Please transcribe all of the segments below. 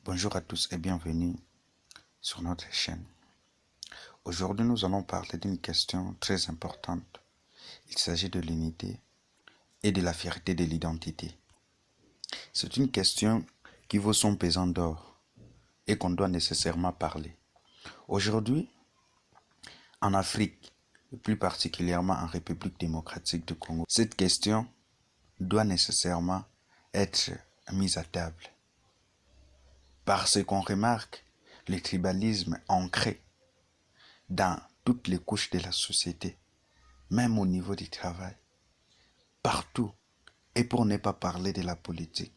Bonjour à tous et bienvenue sur notre chaîne. Aujourd'hui, nous allons parler d'une question très importante. Il s'agit de l'unité et de la fierté de l'identité. C'est une question qui vaut son pesant d'or et qu'on doit nécessairement parler. Aujourd'hui, en Afrique, et plus particulièrement en République démocratique du Congo, cette question doit nécessairement être mise à table. Parce qu'on remarque le tribalisme ancré dans toutes les couches de la société, même au niveau du travail, partout, et pour ne pas parler de la politique.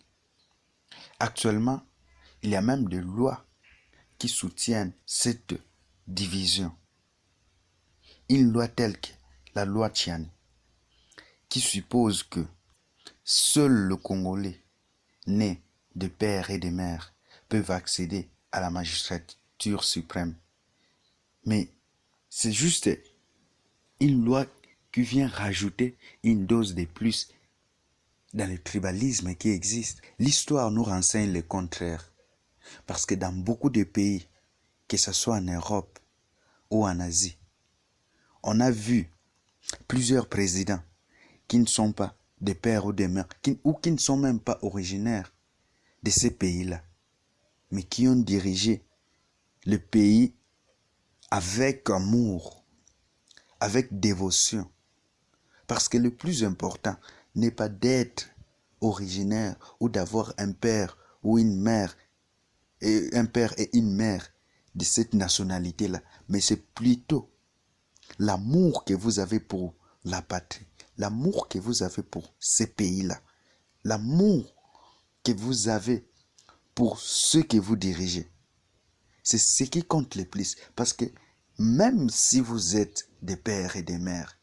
Actuellement, il y a même des lois qui soutiennent cette division. Une loi telle que la loi Tchiani, qui suppose que seul le Congolais né de père et de mère peuvent accéder à la magistrature suprême. Mais c'est juste une loi qui vient rajouter une dose de plus dans le tribalisme qui existe. L'histoire nous renseigne le contraire. Parce que dans beaucoup de pays, que ce soit en Europe ou en Asie, on a vu plusieurs présidents qui ne sont pas des pères ou des mères, ou qui ne sont même pas originaires de ces pays-là, mais qui ont dirigé le pays avec amour, avec dévotion. Parce que le plus important n'est pas d'être originaire ou d'avoir un père ou une mère, et un père et une mère de cette nationalité-là, mais c'est plutôt l'amour que vous avez pour la patrie, l'amour que vous avez pour ces pays-là, l'amour que vous avez pour ceux que vous dirigez. C'est ce qui compte le plus. Parce que même si vous êtes des pères et des mères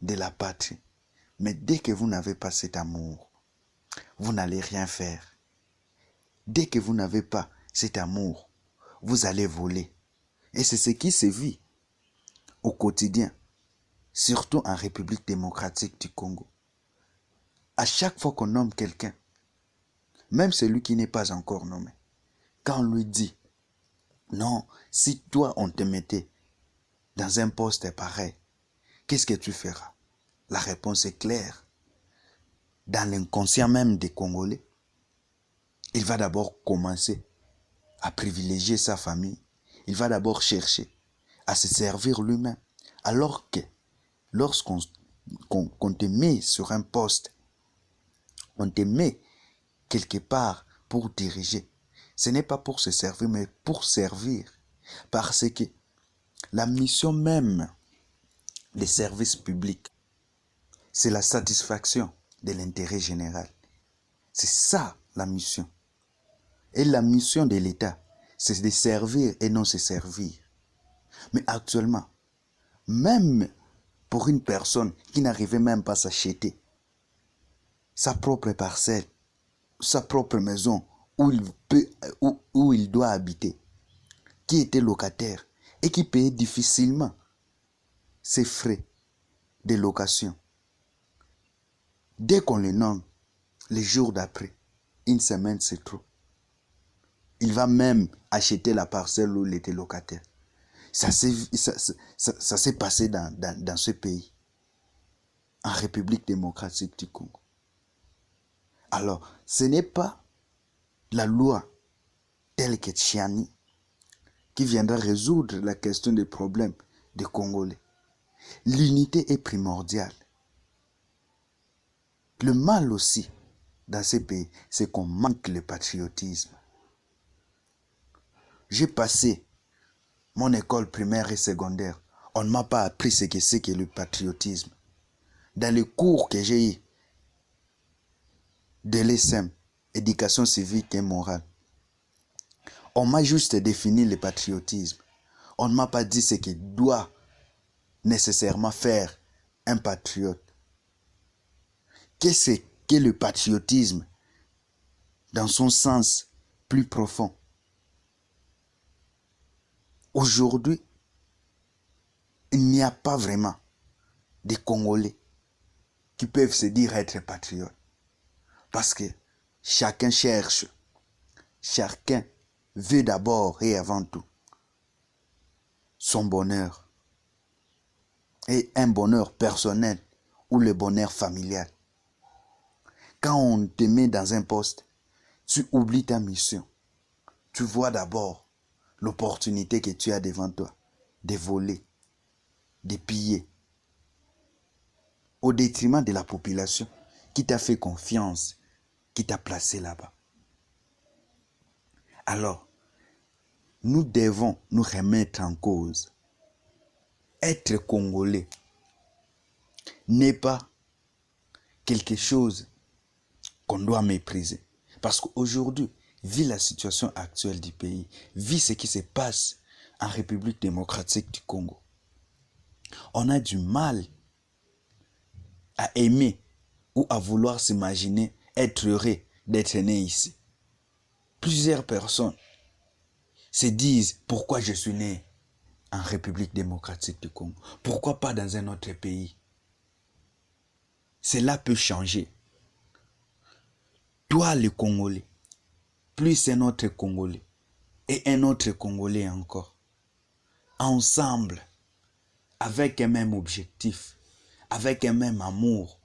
de la patrie, mais dès que vous n'avez pas cet amour, vous n'allez rien faire. Dès que vous n'avez pas cet amour, vous allez voler. Et c'est ce qui se vit au quotidien, surtout en République démocratique du Congo. À chaque fois qu'on nomme quelqu'un, même celui qui n'est pas encore nommé, quand on lui dit, non, si toi on te mettait dans un poste pareil, qu'est-ce que tu feras? La réponse est claire. Dans l'inconscient même des Congolais, il va d'abord commencer à privilégier sa famille. Il va d'abord chercher à se servir lui-même. Alors que lorsqu'on te met sur un poste, on te met quelque part pour diriger, ce n'est pas pour se servir, mais pour servir. Parce que la mission même des services publics, c'est la satisfaction de l'intérêt général. C'est ça la mission. Et la mission de l'État, c'est de servir et non se servir. Mais actuellement, même pour une personne qui n'arrivait même pas à s'acheter sa propre parcelle, sa propre maison où il doit habiter, qui était locataire et qui payait difficilement ses frais de location. Dès qu'on le nomme, les jours d'après, une semaine c'est trop. Il va même acheter la parcelle où il était locataire. Ça s'est passé dans ce pays, en République démocratique du Congo. Alors, ce n'est pas la loi telle que Tchiani qui viendra résoudre la question des problèmes des Congolais. L'unité est primordiale. Le mal aussi dans ces pays, c'est qu'on manque le patriotisme. J'ai passé mon école primaire et secondaire. On ne m'a pas appris ce que c'est que le patriotisme. Dans les cours que j'ai eu de l'ESM, éducation civique et morale, on m'a juste défini le patriotisme. On ne m'a pas dit ce que doit nécessairement faire un patriote. Qu'est-ce que le patriotisme dans son sens plus profond? Aujourd'hui, il n'y a pas vraiment de Congolais qui peuvent se dire être patriotes. Parce que chacun cherche, chacun veut d'abord et avant tout son bonheur et un bonheur personnel ou le bonheur familial. Quand on te met dans un poste, tu oublies ta mission. Tu vois d'abord l'opportunité que tu as devant toi de voler, de piller, au détriment de la population qui t'a fait confiance, qui t'a placé là-bas. Alors, nous devons nous remettre en cause. Être Congolais n'est pas quelque chose qu'on doit mépriser. Parce qu'aujourd'hui, vu la situation actuelle du pays, vu ce qui se passe en République démocratique du Congo, on a du mal à aimer ou à vouloir s'imaginer être heureux d'être né ici. Plusieurs personnes se disent pourquoi je suis né en République démocratique du Congo. Pourquoi pas dans un autre pays? Cela peut changer. Toi le Congolais, plus un autre Congolais et un autre Congolais encore, ensemble, avec un même objectif, avec un même amour,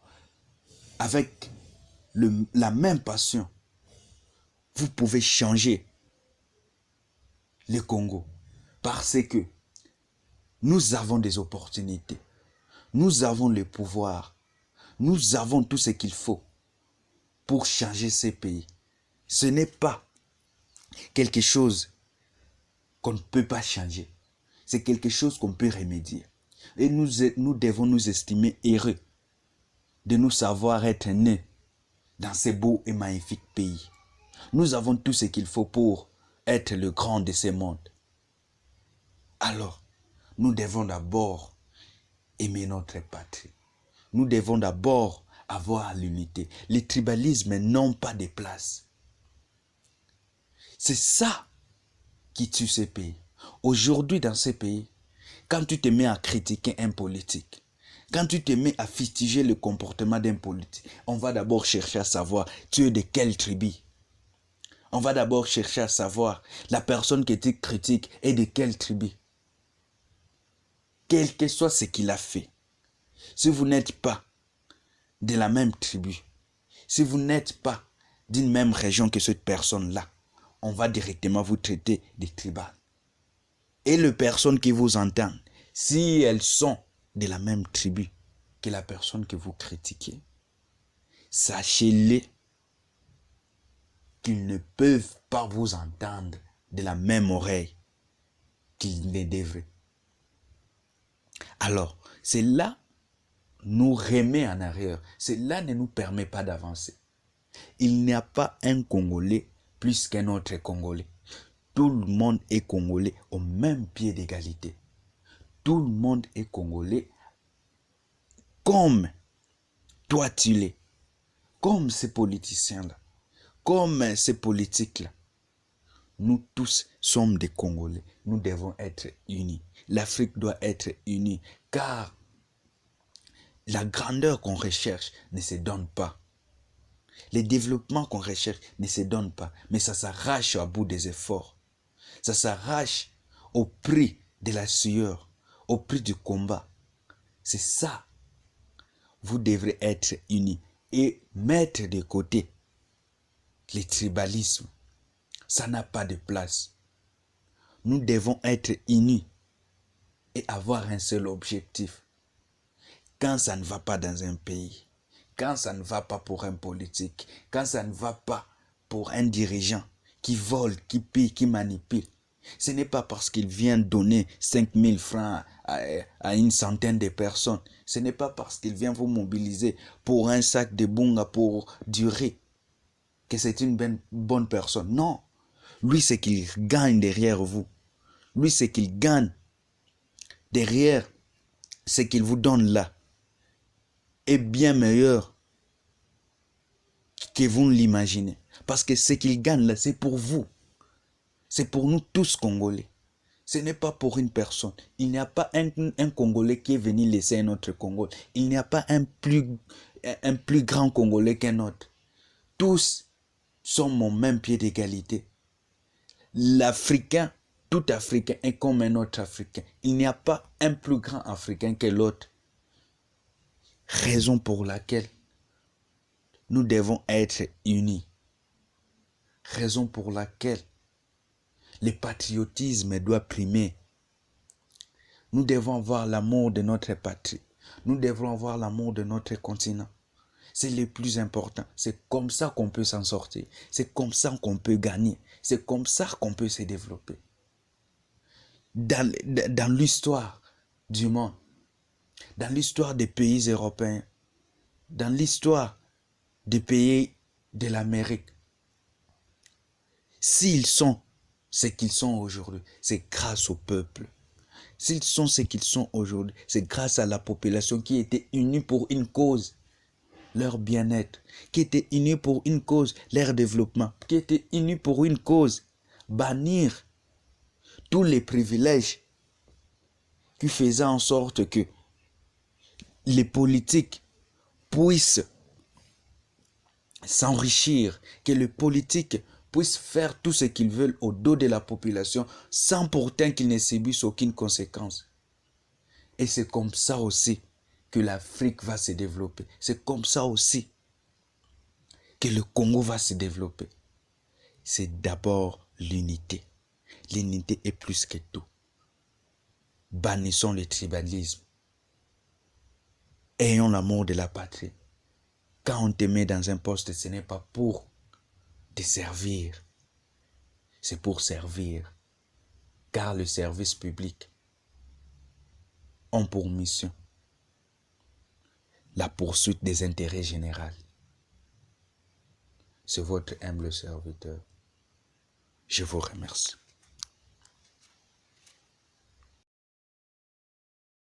avec la même passion, vous pouvez changer le Congo. Parce que nous avons des opportunités, nous avons le pouvoir, nous avons tout ce qu'il faut pour changer ces pays. Ce n'est pas quelque chose qu'on ne peut pas changer. C'est quelque chose qu'on peut remédier. Et nous devons nous estimer heureux de nous savoir être nés dans ce beau et magnifique pays. Nous avons tout ce qu'il faut pour être le grand de ce monde. Alors, nous devons d'abord aimer notre patrie. Nous devons d'abord avoir l'unité. Les tribalismes n'ont pas de place. C'est ça qui tue ces pays. Aujourd'hui, dans ces pays, quand tu te mets à critiquer un politique, quand tu te mets à fustiger le comportement d'un politique, on va d'abord chercher à savoir tu es de quelle tribu. On va d'abord chercher à savoir la personne que tu critiques est de quelle tribu. Quel que soit ce qu'il a fait. Si vous n'êtes pas de la même tribu, si vous n'êtes pas d'une même région que cette personne-là, on va directement vous traiter de tribal. Et les personnes qui vous entendent, si elles sont de la même tribu que la personne que vous critiquez, sachez-les qu'ils ne peuvent pas vous entendre de la même oreille qu'ils ne devraient. Alors, cela nous remet en arrière. Cela ne nous permet pas d'avancer. Il n'y a pas un Congolais plus qu'un autre Congolais. Tout le monde est Congolais au même pied d'égalité. Tout le monde est Congolais comme toi tu l'es. Comme ces politiciens-là. Comme ces politiques-là. Nous tous sommes des Congolais. Nous devons être unis. L'Afrique doit être unie. Car la grandeur qu'on recherche ne se donne pas. Les développements qu'on recherche ne se donnent pas. Mais ça s'arrache au bout des efforts. Ça s'arrache au prix de la sueur, au prix du combat. C'est ça. Vous devrez être unis et mettre de côté le tribalisme. Ça n'a pas de place. Nous devons être unis et avoir un seul objectif. Quand ça ne va pas dans un pays, quand ça ne va pas pour un politique, quand ça ne va pas pour un dirigeant qui vole, qui pille, qui manipule, ce n'est pas parce qu'il vient donner 5000 francs à une centaine de personnes. Ce n'est pas parce qu'il vient vous mobiliser pour un sac de bunga, pour du riz, que c'est une bonne personne. Non. Lui, c'est qu'il gagne derrière vous. Lui, c'est qu'il gagne derrière ce qu'il vous donne là est bien meilleur que vous ne l'imaginez. Parce que ce qu'il gagne là, c'est pour vous. C'est pour nous tous Congolais. Ce n'est pas pour une personne. Il n'y a pas un Congolais qui est venu laisser un autre Congolais. Il n'y a pas un plus grand Congolais qu'un autre. Tous sont au même pied d'égalité. l'Africain, tout Africain est comme un autre Africain. Il n'y a pas un plus grand Africain que l'autre. Raison pour laquelle nous devons être unis. Raison pour laquelle le patriotisme doit primer. Nous devons avoir l'amour de notre patrie. Nous devons avoir l'amour de notre continent. C'est le plus important. C'est comme ça qu'on peut s'en sortir. C'est comme ça qu'on peut gagner. C'est comme ça qu'on peut se développer. Dans l'histoire du monde, dans l'histoire des pays européens, dans l'histoire des pays de l'Amérique, s'ils sont ce qu'ils sont aujourd'hui, c'est grâce au peuple. S'ils sont ce qu'ils sont aujourd'hui, c'est grâce à la population qui était unie pour une cause, leur bien-être, qui était unie pour une cause, leur développement, qui était unie pour une cause, bannir tous les privilèges qui faisaient en sorte que les politiques puissent s'enrichir, que les politiques puissent faire tout ce qu'ils veulent au dos de la population sans pourtant qu'ils ne subissent aucune conséquence. Et c'est comme ça aussi que l'Afrique va se développer. C'est comme ça aussi que le Congo va se développer. C'est d'abord l'unité. L'unité est plus que tout. Bannissons le tribalisme. Ayons l'amour de la patrie. Quand on te met dans un poste, ce n'est pas pour te servir. C'est pour servir. Car le service public a pour mission la poursuite des intérêts généraux. C'est votre humble serviteur. Je vous remercie.